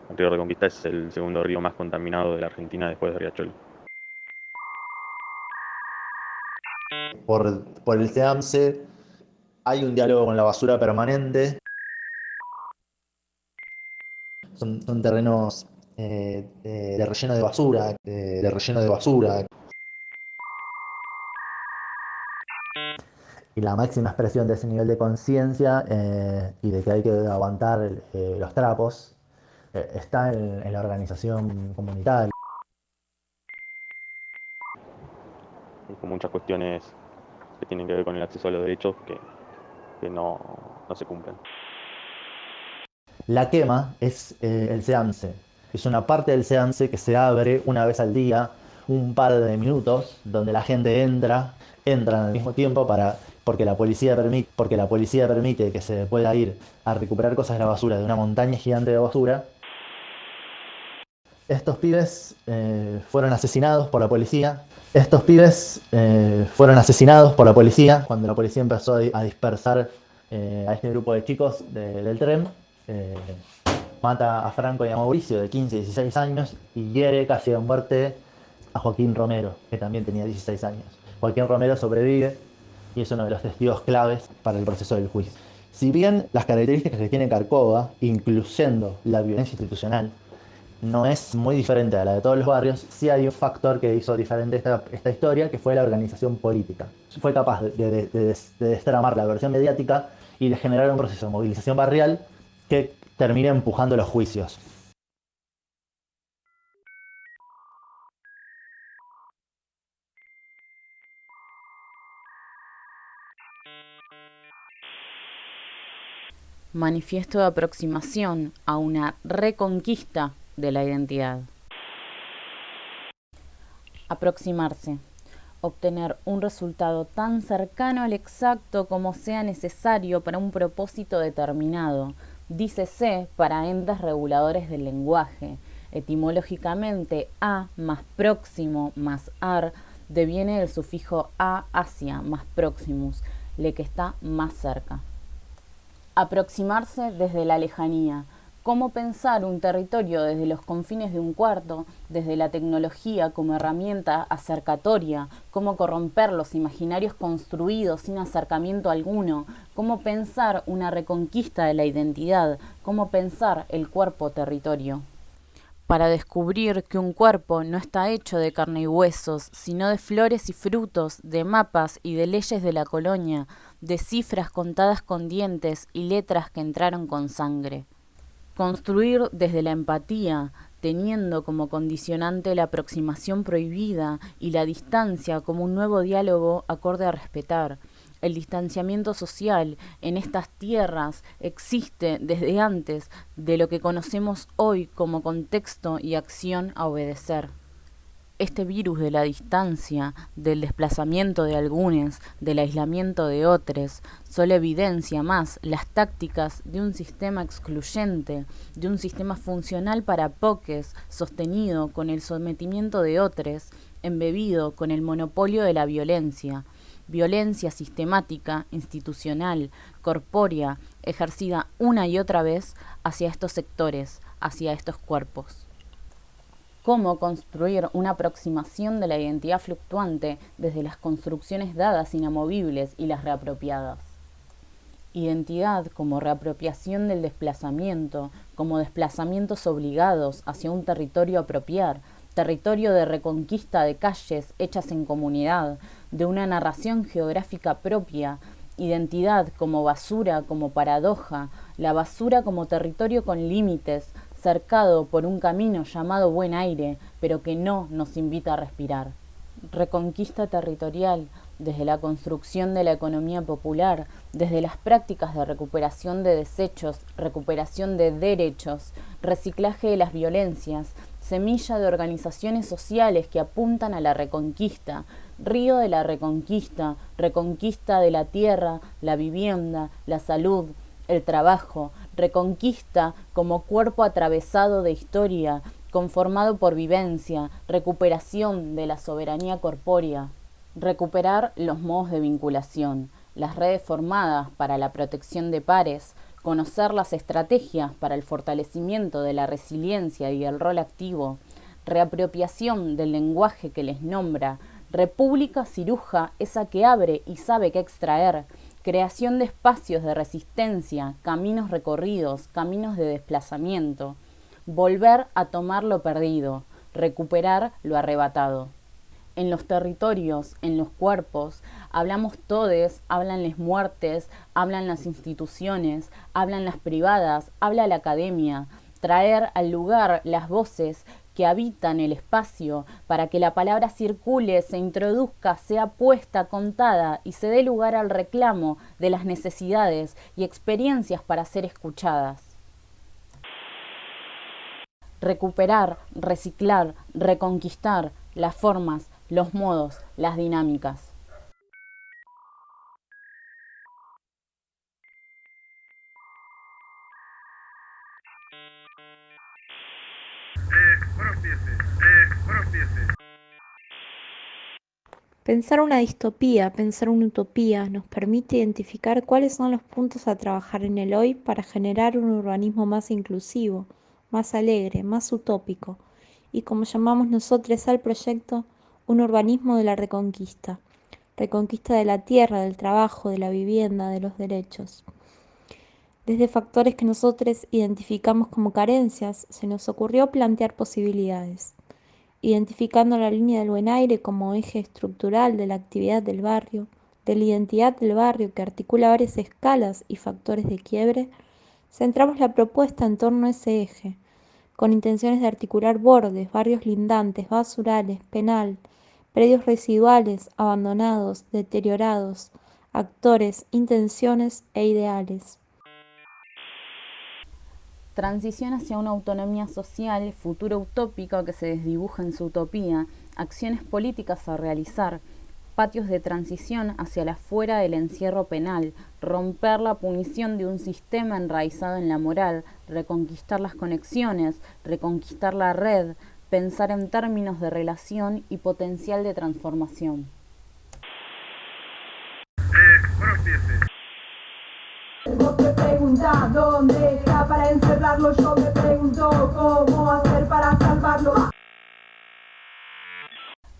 El río Reconquista es el segundo río más contaminado de la Argentina después de Riachuelo. Por el SEAMSE hay un diálogo con la basura permanente. Son terrenos de relleno de basura, de relleno de basura. Y la máxima expresión de ese nivel de conciencia y de que hay que aguantar los trapos está en la organización comunitaria. Y con muchas cuestiones que tienen que ver con el acceso a los derechos que no se cumplen. La quema es el SEAMSE. Es una parte del SEAMSE que se abre una vez al día, un par de minutos, donde la gente entran al mismo tiempo porque porque la policía permite que se pueda ir a recuperar cosas de la basura de una montaña gigante de basura. Estos pibes fueron asesinados por la policía. Estos pibes fueron asesinados por la policía cuando la policía empezó a dispersar a este grupo de chicos del tren. Eh, Mata a Franco y a Mauricio de 15 y 16 años y hiere casi a muerte a Joaquín Romero, que también tenía 16 años. Joaquín Romero sobrevive y es uno de los testigos claves para el proceso del juicio. Si bien las características que tiene Carcova, incluyendo la violencia institucional, no es muy diferente a la de todos los barrios, sí hay un factor que hizo diferente esta historia, que fue la organización política. Fue capaz de destramar la versión mediática y de generar un proceso de movilización barrial que termina empujando los juicios. Manifiesto de aproximación a una reconquista de la identidad. Aproximarse. Obtener un resultado tan cercano al exacto como sea necesario para un propósito determinado, dícese para entes reguladores del lenguaje. Etimológicamente, a más próximo más ar deviene del sufijo a hacia más proximus, le que está más cerca. Aproximarse desde la lejanía. Cómo pensar un territorio desde los confines de un cuarto, desde la tecnología como herramienta acercatoria, cómo corromper los imaginarios construidos sin acercamiento alguno, cómo pensar una reconquista de la identidad, cómo pensar el cuerpo territorio. Para descubrir que un cuerpo no está hecho de carne y huesos, sino de flores y frutos, de mapas y de leyes de la colonia, de cifras contadas con dientes y letras que entraron con sangre. Construir desde la empatía, teniendo como condicionante la aproximación prohibida y la distancia como un nuevo diálogo acorde a respetar. El distanciamiento social en estas tierras existe desde antes de lo que conocemos hoy como contexto y acción a obedecer. Este virus de la distancia, del desplazamiento de algunos, del aislamiento de otros, solo evidencia más las tácticas de un sistema excluyente, de un sistema funcional para poques, sostenido con el sometimiento de otros, embebido con el monopolio de la violencia sistemática, institucional, corpórea, ejercida una y otra vez hacia estos sectores, hacia estos cuerpos. Cómo construir una aproximación de la identidad fluctuante desde las construcciones dadas inamovibles y las reapropiadas. Identidad como reapropiación del desplazamiento, como desplazamientos obligados hacia un territorio a apropiar, territorio de reconquista de calles hechas en comunidad, de una narración geográfica propia, identidad como basura, como paradoja, la basura como territorio con límites, cercado por un camino llamado buen aire, pero que no nos invita a respirar. Reconquista territorial, desde la construcción de la economía popular, desde las prácticas de recuperación de desechos, recuperación de derechos, reciclaje de las violencias, semilla de organizaciones sociales que apuntan a la reconquista, río de la reconquista, reconquista de la tierra, la vivienda, la salud, el trabajo, reconquista como cuerpo atravesado de historia, conformado por vivencia, recuperación de la soberanía corpórea. Recuperar los modos de vinculación, las redes formadas para la protección de pares, conocer las estrategias para el fortalecimiento de la resiliencia y el rol activo, reapropiación del lenguaje que les nombra, república ciruja, esa que abre y sabe qué extraer, creación de espacios de resistencia, caminos recorridos, caminos de desplazamiento, volver a tomar lo perdido, recuperar lo arrebatado. En los territorios, en los cuerpos, hablamos todes, hablan les muertes, hablan las instituciones, hablan las privadas, habla la academia, traer al lugar las voces que habitan el espacio para que la palabra circule, se introduzca, sea puesta, contada y se dé lugar al reclamo de las necesidades y experiencias para ser escuchadas. Recuperar, reciclar, reconquistar las formas, los modos, las dinámicas. Pensar una distopía, pensar una utopía, nos permite identificar cuáles son los puntos a trabajar en el hoy para generar un urbanismo más inclusivo, más alegre, más utópico, y como llamamos nosotros al proyecto, un urbanismo de la reconquista. Reconquista de la tierra, del trabajo, de la vivienda, de los derechos. Desde factores que nosotros identificamos como carencias, se nos ocurrió plantear posibilidades, identificando la línea del buen aire como eje estructural de la actividad del barrio, de la identidad del barrio que articula varias escalas y factores de quiebre, centramos la propuesta en torno a ese eje, con intenciones de articular bordes, barrios lindantes, basurales, penal, predios residuales, abandonados, deteriorados, actores, intenciones e ideales. Transición hacia una autonomía social, futuro utópico que se desdibuja en su utopía, acciones políticas a realizar, patios de transición hacia la fuera del encierro penal, romper la punición de un sistema enraizado en la moral, reconquistar las conexiones, reconquistar la red, pensar en términos de relación y potencial de transformación. Vos te preguntas dónde está para encerrarlo, yo me pregunto cómo hacer para salvarlo.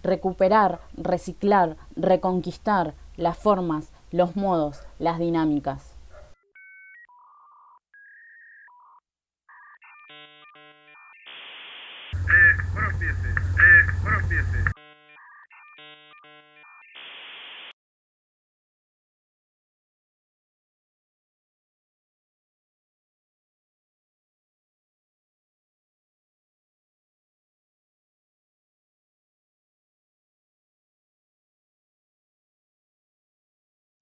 Recuperar, reciclar, reconquistar las formas, los modos, las dinámicas.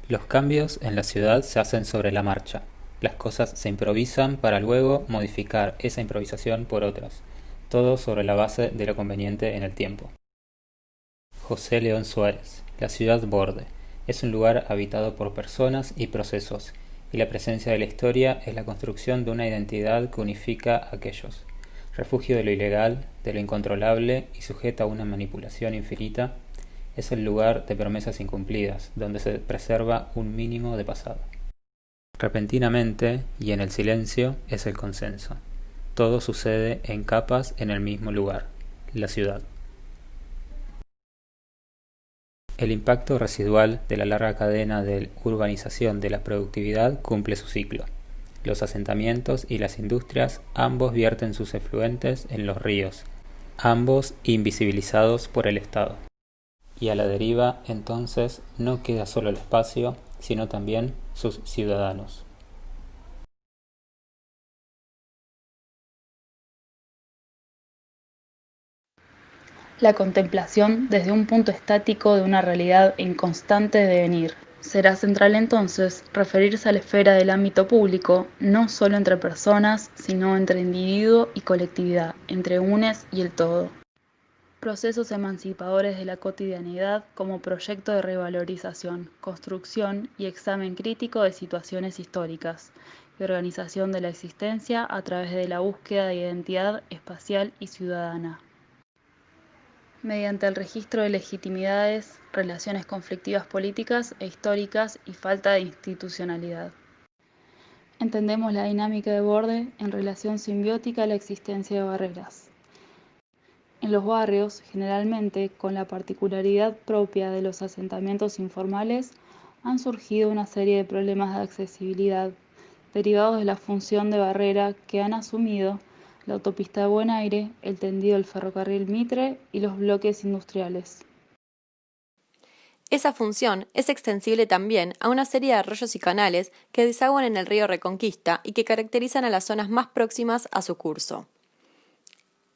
Los cambios en la ciudad se hacen sobre la marcha. Las cosas se improvisan para luego modificar esa improvisación por otras, todo sobre la base de lo conveniente en el tiempo. José León Suárez, La ciudad borde, es un lugar habitado por personas y procesos, y la presencia de la historia es la construcción de una identidad que unifica a aquellos, refugio de lo ilegal, de lo incontrolable y sujeta a una manipulación infinita. Es el lugar de promesas incumplidas, donde se preserva un mínimo de pasado. Repentinamente, y en el silencio, es el consenso. Todo sucede en capas en el mismo lugar, la ciudad. El impacto residual de la larga cadena de urbanización de la productividad cumple su ciclo. Los asentamientos y las industrias ambos vierten sus efluentes en los ríos, ambos invisibilizados por el Estado. Y a la deriva, entonces, no queda solo el espacio, sino también sus ciudadanos. La contemplación desde un punto estático de una realidad en constante devenir. Será central entonces referirse a la esfera del ámbito público, no solo entre personas, sino entre individuo y colectividad, entre unes y el todo. Procesos emancipadores de la cotidianidad como proyecto de revalorización, construcción y examen crítico de situaciones históricas, y organización de la existencia a través de la búsqueda de identidad espacial y ciudadana. mediante el registro de legitimidades, relaciones conflictivas políticas e históricas y falta de institucionalidad. Entendemos la dinámica de borde en relación simbiótica a la existencia de barreras. En los barrios, generalmente con la particularidad propia de los asentamientos informales, han surgido una serie de problemas de accesibilidad derivados de la función de barrera que han asumido la autopista de Buen Aire, el tendido del ferrocarril Mitre y los bloques industriales. Esa función es extensible también a una serie de arroyos y canales que desaguan en el río Reconquista y que caracterizan a las zonas más próximas a su curso.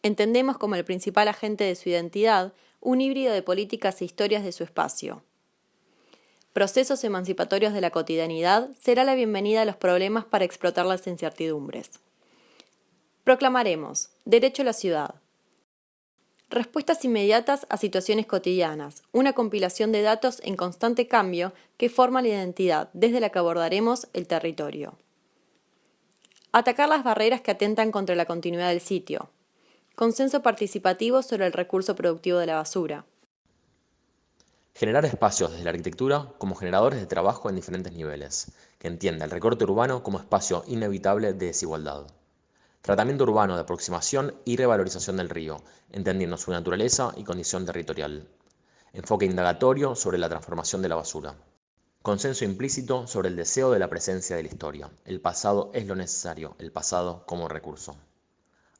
Entendemos como el principal agente de su identidad un híbrido de políticas e historias de su espacio. Procesos emancipatorios de la cotidianidad será la bienvenida a los problemas para explotar las incertidumbres. Proclamaremos derecho a la ciudad. Respuestas inmediatas a situaciones cotidianas, una compilación de datos en constante cambio que forman la identidad desde la que abordaremos el territorio. Atacar las barreras que atentan contra la continuidad del sitio. Consenso participativo sobre el recurso productivo de la basura. Generar espacios desde la arquitectura como generadores de trabajo en diferentes niveles, que entienda el recorte urbano como espacio inevitable de desigualdad. Tratamiento urbano de aproximación y revalorización del río, entendiendo su naturaleza y condición territorial. Enfoque indagatorio sobre la transformación de la basura. Consenso implícito sobre el deseo de la presencia de la historia. El pasado es lo necesario, el pasado como recurso.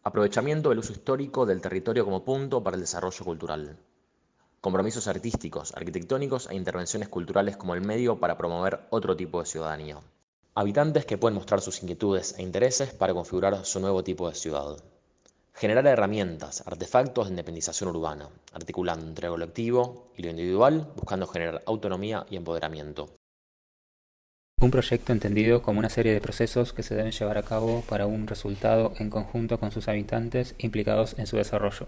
Aprovechamiento del uso histórico del territorio como punto para el desarrollo cultural. Compromisos artísticos, arquitectónicos e intervenciones culturales como el medio para promover otro tipo de ciudadanía. Habitantes que pueden mostrar sus inquietudes e intereses para configurar su nuevo tipo de ciudad. Generar herramientas, artefactos de independización urbana, articulando entre lo colectivo y lo individual, buscando generar autonomía y empoderamiento. Un proyecto entendido como una serie de procesos que se deben llevar a cabo para un resultado en conjunto con sus habitantes implicados en su desarrollo.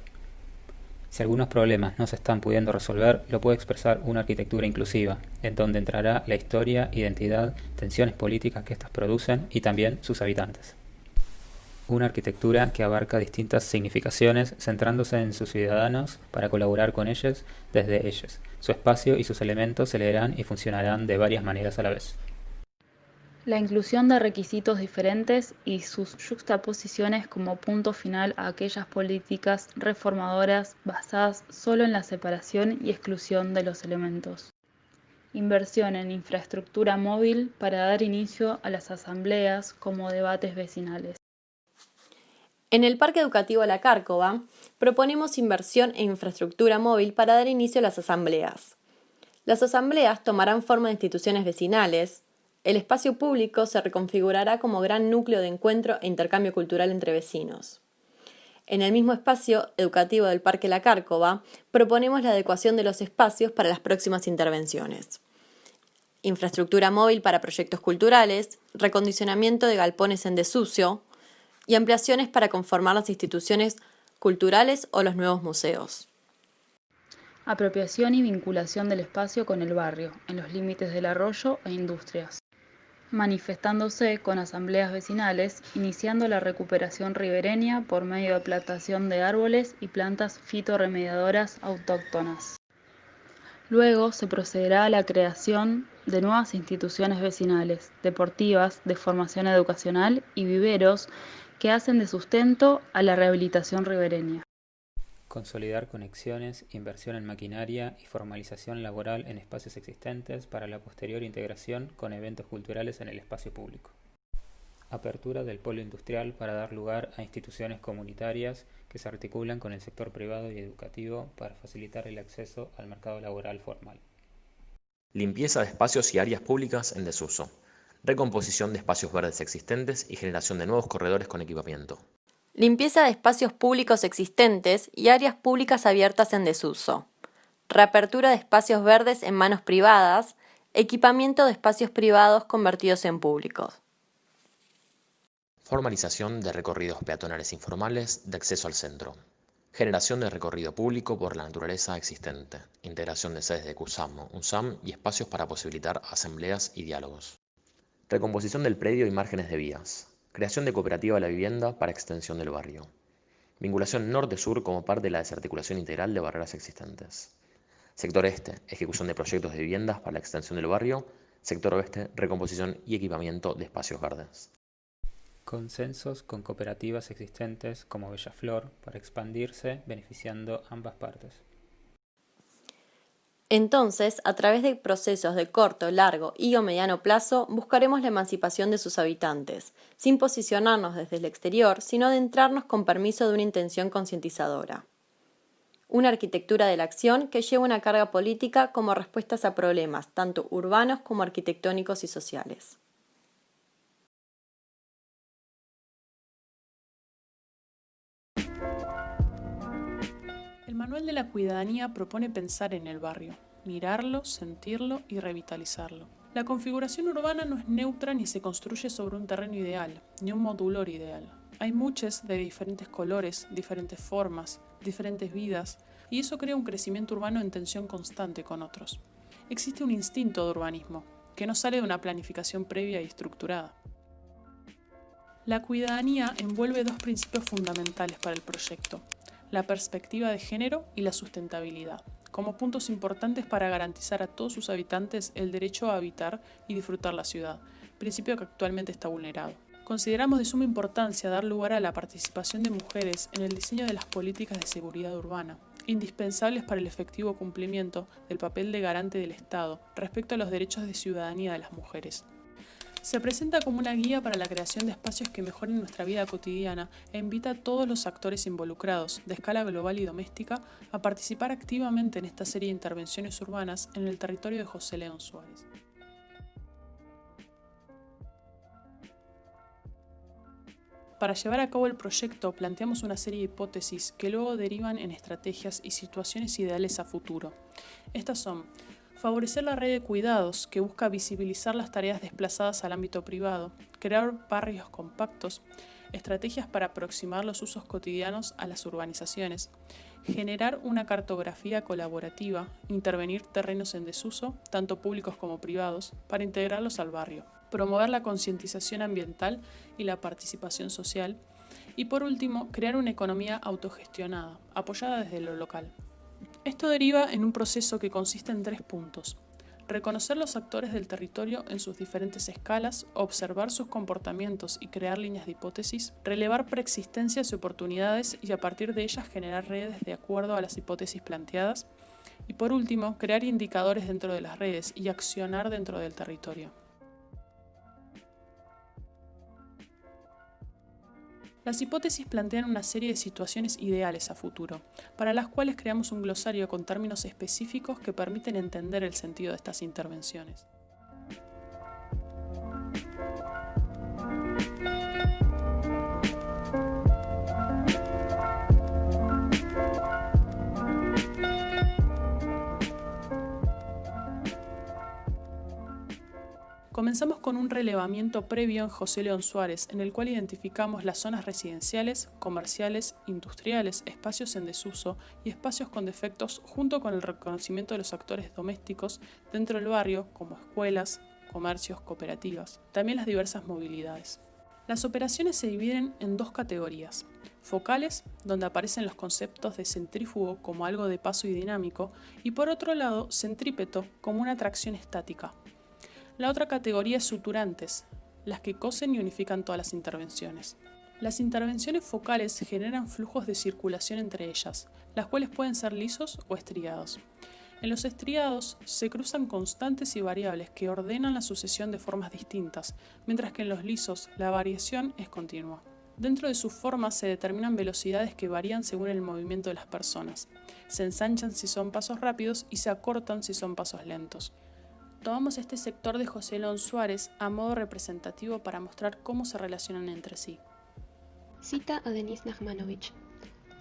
Si algunos problemas no se están pudiendo resolver, lo puede expresar una arquitectura inclusiva, en donde entrará la historia, identidad, tensiones políticas que éstas producen y también sus habitantes. Una arquitectura que abarca distintas significaciones, centrándose en sus ciudadanos para colaborar con ellos desde ellos. Su espacio y sus elementos se leerán y funcionarán de varias maneras a la vez. La inclusión de requisitos diferentes y sus yuxtaposiciones como punto final a aquellas políticas reformadoras basadas solo en la separación y exclusión de los elementos. Inversión en infraestructura móvil para dar inicio a las asambleas como debates vecinales. En el Parque Educativo La Cárcova, proponemos inversión en infraestructura móvil para dar inicio a las asambleas. Las asambleas tomarán forma de instituciones vecinales. El espacio público se reconfigurará como gran núcleo de encuentro e intercambio cultural entre vecinos. En el mismo espacio educativo del Parque La Cárcova, proponemos la adecuación de los espacios para las próximas intervenciones. Infraestructura móvil para proyectos culturales, recondicionamiento de galpones en desuso y ampliaciones para conformar las instituciones culturales o los nuevos museos. Apropiación y vinculación del espacio con el barrio, en los límites del arroyo e industrias. Manifestándose con asambleas vecinales, iniciando la recuperación ribereña por medio de plantación de árboles y plantas fitorremediadoras autóctonas. Luego se procederá a la creación de nuevas instituciones vecinales, deportivas, de formación educacional y viveros que hacen de sustento a la rehabilitación ribereña. Consolidar conexiones, inversión en maquinaria y formalización laboral en espacios existentes para la posterior integración con eventos culturales en el espacio público. Apertura del polo industrial para dar lugar a instituciones comunitarias que se articulan con el sector privado y educativo para facilitar el acceso al mercado laboral formal. Limpieza de espacios y áreas públicas en desuso. Recomposición de espacios verdes existentes y generación de nuevos corredores con equipamiento. Limpieza de espacios públicos existentes y áreas públicas abiertas en desuso. Reapertura de espacios verdes en manos privadas. Equipamiento de espacios privados convertidos en públicos. Formalización de recorridos peatonales informales de acceso al centro. Generación de recorrido público por la naturaleza existente. Integración de sedes de CUSAM, UNSAM y espacios para posibilitar asambleas y diálogos. Recomposición del predio y márgenes de vías. Creación de cooperativa de la vivienda para extensión del barrio. Vinculación norte-sur como parte de la desarticulación integral de barreras existentes. Sector este, ejecución de proyectos de viviendas para la extensión del barrio. Sector oeste, recomposición y equipamiento de espacios verdes. Consensos con cooperativas existentes como Bellaflor para expandirse beneficiando ambas partes. Entonces, a través de procesos de corto, largo y o mediano plazo, buscaremos la emancipación de sus habitantes, sin posicionarnos desde el exterior, sino adentrarnos con permiso de una intención concientizadora. Una arquitectura de la acción que lleva una carga política como respuestas a problemas, tanto urbanos como arquitectónicos y sociales. El Manual de la Cuidadanía propone pensar en el barrio, mirarlo, sentirlo y revitalizarlo. La configuración urbana no es neutra ni se construye sobre un terreno ideal, ni un modulor ideal. Hay muchos de diferentes colores, diferentes formas, diferentes vidas, y eso crea un crecimiento urbano en tensión constante con otros. Existe un instinto de urbanismo, que no sale de una planificación previa y estructurada. La cuidadanía envuelve dos principios fundamentales para el proyecto: la perspectiva de género y la sustentabilidad, como puntos importantes para garantizar a todos sus habitantes el derecho a habitar y disfrutar la ciudad, principio que actualmente está vulnerado. Consideramos de suma importancia dar lugar a la participación de mujeres en el diseño de las políticas de seguridad urbana, indispensables para el efectivo cumplimiento del papel de garante del Estado respecto a los derechos de ciudadanía de las mujeres. Se presenta como una guía para la creación de espacios que mejoren nuestra vida cotidiana e invita a todos los actores involucrados, de escala global y doméstica, a participar activamente en esta serie de intervenciones urbanas en el territorio de José León Suárez. Para llevar a cabo el proyecto planteamos una serie de hipótesis que luego derivan en estrategias y situaciones ideales a futuro. Estas son: favorecer la red de cuidados, que busca visibilizar las tareas desplazadas al ámbito privado, crear barrios compactos, estrategias para aproximar los usos cotidianos a las urbanizaciones, generar una cartografía colaborativa, intervenir terrenos en desuso, tanto públicos como privados, para integrarlos al barrio, promover la concientización ambiental y la participación social, y por último, crear una economía autogestionada, apoyada desde lo local. Esto deriva en un proceso que consiste en 3 puntos: reconocer los actores del territorio en sus diferentes escalas, observar sus comportamientos y crear líneas de hipótesis, relevar preexistencias y oportunidades y a partir de ellas generar redes de acuerdo a las hipótesis planteadas, y por último, crear indicadores dentro de las redes y accionar dentro del territorio. Las hipótesis plantean una serie de situaciones ideales a futuro, para las cuales creamos un glosario con términos específicos que permiten entender el sentido de estas intervenciones. Comenzamos con un relevamiento previo en José León Suárez, en el cual identificamos las zonas residenciales, comerciales, industriales, espacios en desuso y espacios con defectos, junto con el reconocimiento de los actores domésticos dentro del barrio, como escuelas, comercios, cooperativas, también las diversas movilidades. Las operaciones se dividen en 2 categorías: focales, donde aparecen los conceptos de centrífugo como algo de paso y dinámico, y por otro lado, centrípeto como una atracción estática. La otra categoría es suturantes, las que cosen y unifican todas las intervenciones. Las intervenciones focales generan flujos de circulación entre ellas, las cuales pueden ser lisos o estriados. En los estriados se cruzan constantes y variables que ordenan la sucesión de formas distintas, mientras que en los lisos la variación es continua. Dentro de sus formas se determinan velocidades que varían según el movimiento de las personas. Se ensanchan si son pasos rápidos y se acortan si son pasos lentos. Tomamos este sector de José León Suárez a modo representativo para mostrar cómo se relacionan entre sí. Cita a Denis Nachmanovich: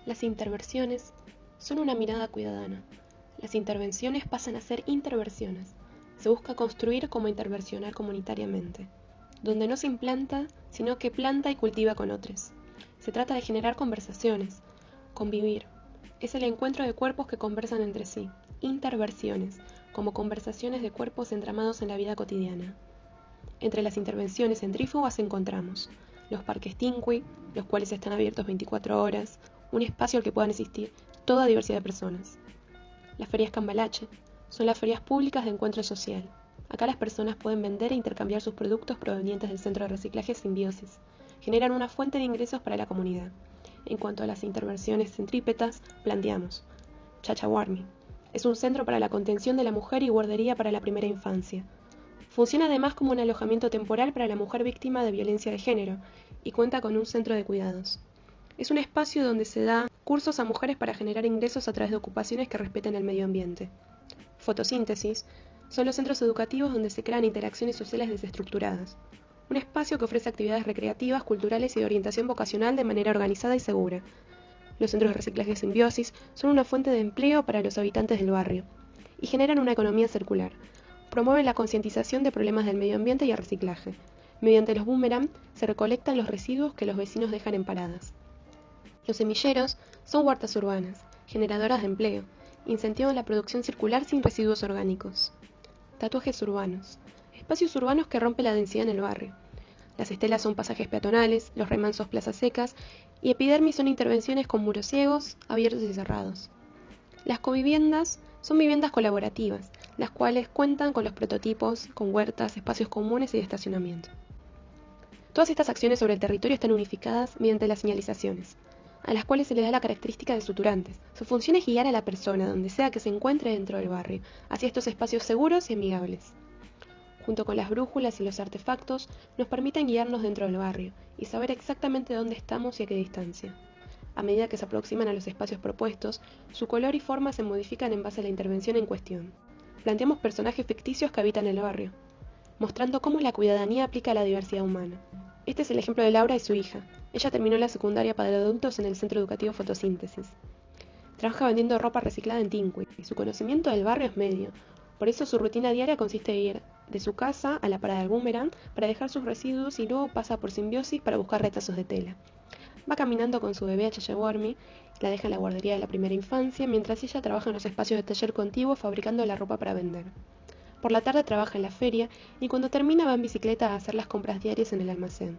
las interversiones son una mirada cuidadana. Las intervenciones pasan a ser interversiones. Se busca construir como interversionar comunitariamente, donde no se implanta, sino que planta y cultiva con otros. Se trata de generar conversaciones, convivir. Es el encuentro de cuerpos que conversan entre sí. Interversiones, como conversaciones de cuerpos entramados en la vida cotidiana. Entre las intervenciones centrífugas encontramos los parques Tinqui, los cuales están abiertos 24 horas, un espacio al que puedan asistir toda diversidad de personas. Las ferias Cambalache son las ferias públicas de encuentro social. Acá las personas pueden vender e intercambiar sus productos provenientes del centro de reciclaje Simbiosis. Generan una fuente de ingresos para la comunidad. En cuanto a las intervenciones centrípetas, planteamos Chachahuarmi. Es un centro para la contención de la mujer y guardería para la primera infancia. Funciona además como un alojamiento temporal para la mujer víctima de violencia de género y cuenta con un centro de cuidados. Es un espacio donde se da cursos a mujeres para generar ingresos a través de ocupaciones que respeten el medio ambiente. Fotosíntesis son los centros educativos donde se crean interacciones sociales desestructuradas. Un espacio que ofrece actividades recreativas, culturales y de orientación vocacional de manera organizada y segura. Los centros de reciclaje Simbiosis son una fuente de empleo para los habitantes del barrio y generan una economía circular. Promueven la concientización de problemas del medio ambiente y el reciclaje. Mediante los boomerang se recolectan los residuos que los vecinos dejan en paradas. Los semilleros son huertas urbanas, generadoras de empleo, incentivan la producción circular sin residuos orgánicos. Tatuajes urbanos, espacios urbanos que rompen la densidad en el barrio. Las estelas son pasajes peatonales, los remansos plazas secas y epidermis son intervenciones con muros ciegos, abiertos y cerrados. Las coviviendas son viviendas colaborativas, las cuales cuentan con los prototipos, con huertas, espacios comunes y de estacionamiento. Todas estas acciones sobre el territorio están unificadas mediante las señalizaciones, a las cuales se les da la característica de suturantes. Su función es guiar a la persona donde sea que se encuentre dentro del barrio, hacia estos espacios seguros y amigables. Junto con las brújulas y los artefactos, nos permiten guiarnos dentro del barrio y saber exactamente dónde estamos y a qué distancia. A medida que se aproximan a los espacios propuestos, su color y forma se modifican en base a la intervención en cuestión. Planteamos personajes ficticios que habitan el barrio, mostrando cómo la cuidadanía aplica a la diversidad humana. Este es el ejemplo de Laura y su hija. Ella terminó la secundaria para adultos en el Centro Educativo Fotosíntesis. Trabaja vendiendo ropa reciclada en Tincuy y su conocimiento del barrio es medio. Por eso su rutina diaria consiste en ir de su casa a la parada del boomerang para dejar sus residuos y luego pasa por Simbiosis para buscar retazos de tela. Va caminando con su bebé a Chachahuarmi, la deja en la guardería de la primera infancia, mientras ella trabaja en los espacios de taller contiguo fabricando la ropa para vender. Por la tarde trabaja en la feria y cuando termina va en bicicleta a hacer las compras diarias en el almacén.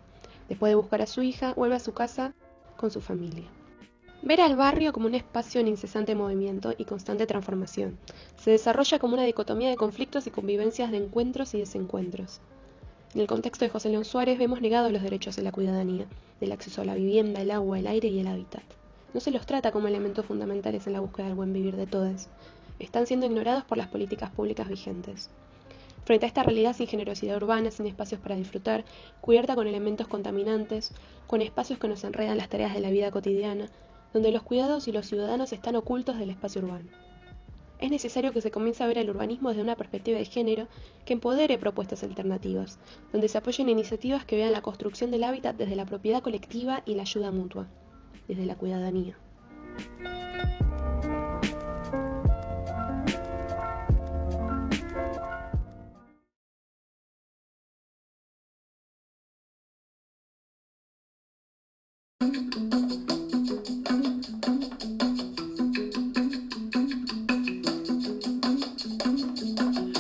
Después de buscar a su hija, vuelve a su casa con su familia. Ver al barrio como un espacio en incesante movimiento y constante transformación. Se desarrolla como una dicotomía de conflictos y convivencias de encuentros y desencuentros. En el contexto de José León Suárez vemos negados los derechos de la ciudadanía, del acceso a la vivienda, el agua, el aire y el hábitat. No se los trata como elementos fundamentales en la búsqueda del buen vivir de todos. Están siendo ignorados por las políticas públicas vigentes. Frente a esta realidad sin generosidad urbana, sin espacios para disfrutar, cubierta con elementos contaminantes, con espacios que nos enredan las tareas de la vida cotidiana, donde los cuidados y los ciudadanos están ocultos del espacio urbano. Es necesario que se comience a ver el urbanismo desde una perspectiva de género que empodere propuestas alternativas, donde se apoyen iniciativas que vean la construcción del hábitat desde la propiedad colectiva y la ayuda mutua, desde la cuidadanía.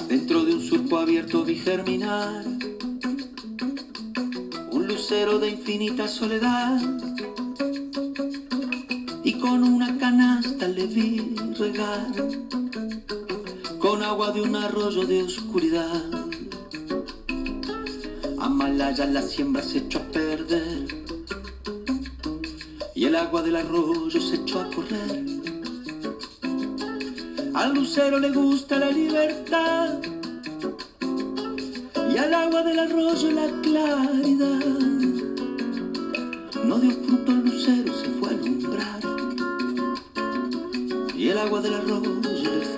Dentro de un surco abierto vi germinar un lucero de infinita soledad y con una canasta le vi regar con agua de un arroyo de oscuridad. Amalaya la siembra se echó a perder y el agua del arroyo se echó a correr. Al lucero le gusta la libertad y al agua del arroyo la claridad. No dio fruto el lucero, se fue a alumbrar y el agua del arroyo le